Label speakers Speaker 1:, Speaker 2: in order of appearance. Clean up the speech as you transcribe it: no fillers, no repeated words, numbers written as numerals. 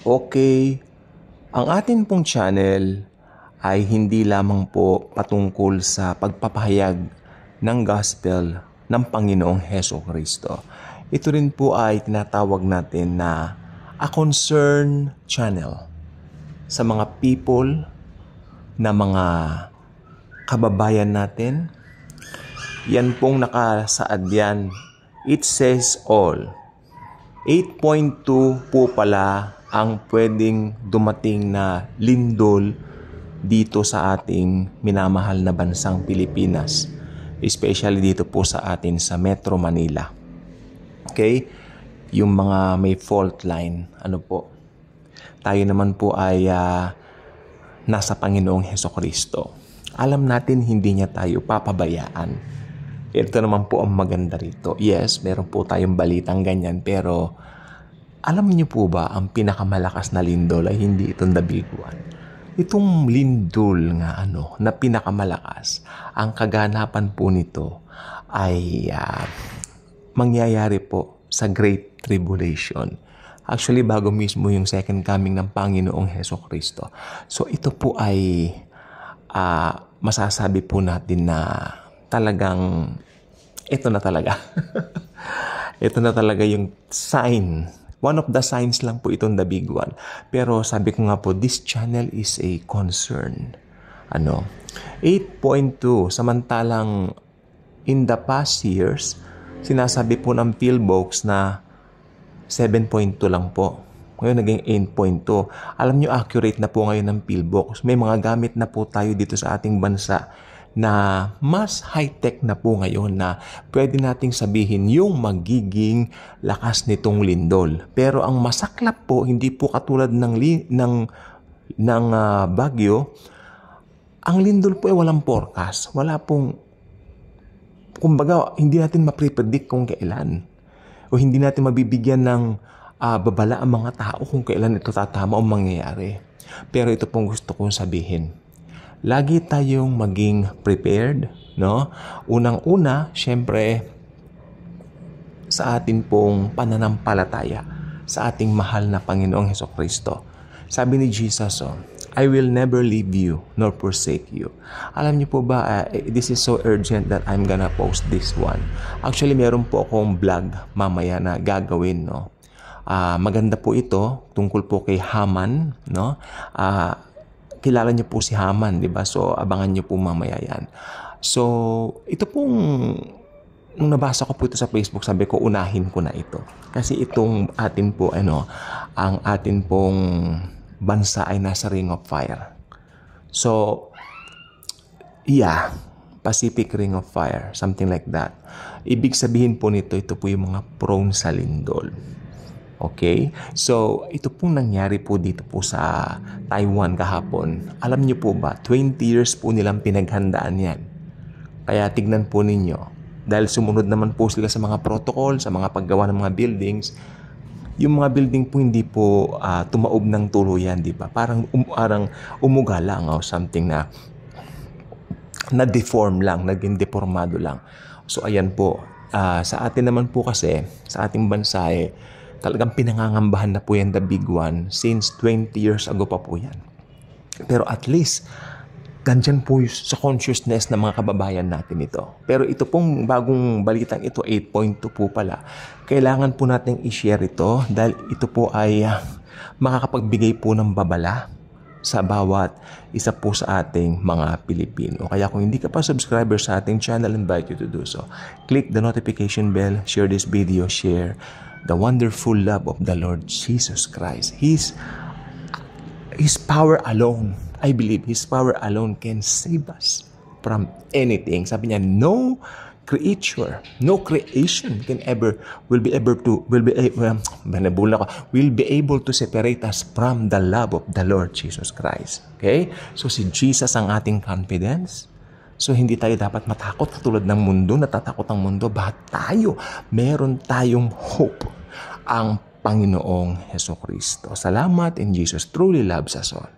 Speaker 1: Okay, ang atin pong channel ay hindi lamang po patungkol sa pagpapahayag ng gospel ng Panginoong Hesukristo. Ito rin po ay tinatawag natin na a concern channel sa mga people, na mga kababayan natin. Yan pong nakasaad yan. It says all. 8.2 po pala ang pwedeng dumating na lindol dito sa ating minamahal na bansang Pilipinas. Especially dito po sa atin sa Metro Manila. Okay? Yung mga may fault line. Ano po? Tayo naman po ay nasa Panginoong Hesukristo. Alam natin hindi niya tayo papabayaan. Ito naman po ang maganda rito. Yes, meron po tayong balitang ganyan, pero alam niyo po ba, ang pinakamalakas na lindol ay hindi itong the big one. Itong lindol nga na pinakamalakas, ang kaganapan po nito ay mangyayari po sa Great Tribulation. Actually, bago mismo yung second coming ng Panginoong Hesukristo. So, ito po ay masasabi po natin na talagang ito na talaga. Ito na talaga yung sign. One of the signs lang po itong the big one. Pero sabi ko nga po, this channel is a concern. 8.2. Samantalang in the past years, sinasabi po ng PhilBox na 7.2 lang po. Ngayon naging 8.2. Alam nyo, accurate na po ngayon ng PhilBox. May mga gamit na po tayo dito sa ating bansa na mas high-tech na po ngayon na pwede nating sabihin yung magiging lakas nitong lindol. Pero ang masaklap po, hindi po katulad ng bagyo, ang lindol po ay walang forecast. Wala pong, kumbaga, hindi natin maprepredict kung kailan. O hindi natin mabibigyan ng babala ang mga tao kung kailan ito tatama o mangyayari. Pero ito pong gusto kong sabihin. Lagi tayong maging prepared, no? Unang-una, syempre, sa atin pong pananampalataya sa ating mahal na Panginoong Hesukristo. Sabi ni Jesus, I will never leave you nor forsake you. Alam niyo po ba, this is so urgent that I'm gonna post this one. Actually, meron po akong vlog mamaya na gagawin, no? Maganda po ito, tungkol po kay Haman, no? Kilala niyo po si Haman, di ba? So, abangan niyo po mamaya yan. So, ito pong, nung nabasa ko po ito sa Facebook, sabi ko, unahin ko na ito. Kasi itong atin po, ang atin pong bansa ay nasa Ring of Fire. So, yeah, Pacific Ring of Fire, something like that. Ibig sabihin po nito, ito po yung mga prone sa lindol. Okay? So, ito pong nangyari po dito po sa Taiwan kahapon. Alam niyo po ba, 20 years po nilang pinaghandaan yan. Kaya tignan po ninyo, dahil sumunod naman po sila sa mga protocol, sa mga paggawa ng mga buildings, yung mga building po hindi po tumaob ng tuluyan, di ba? Parang umuga lang o something na na-deform lang, naging deformado lang. So, ayan po. Sa atin naman po kasi, sa ating bansa talagang pinangangambahan na po yan the big one since 20 years ago pa po yan. Pero at least, ganyan po sa consciousness ng mga kababayan natin ito. Pero ito pong bagong balitang ito, 8.2 po pala. Kailangan po natin i-share ito dahil ito po ay makakapagbigay po ng babala sa bawat isa po sa ating mga Pilipino. Kaya kung hindi ka pa subscriber sa ating channel, invite you to do so. Click the notification bell, share this video, share the wonderful love of the Lord Jesus Christ. His power alone, I believe, His power alone can save us from anything. Sabi niya, no creature, no creation will be able to separate us from the love of the Lord Jesus Christ. Okay? So si Jesus ang ating confidence. So, hindi tayo dapat matakot katulad ng mundo, natatakot ang mundo. Bakit tayo? Meron tayong hope, ang Panginoong Hesukristo. Salamat, and Jesus truly loves us all.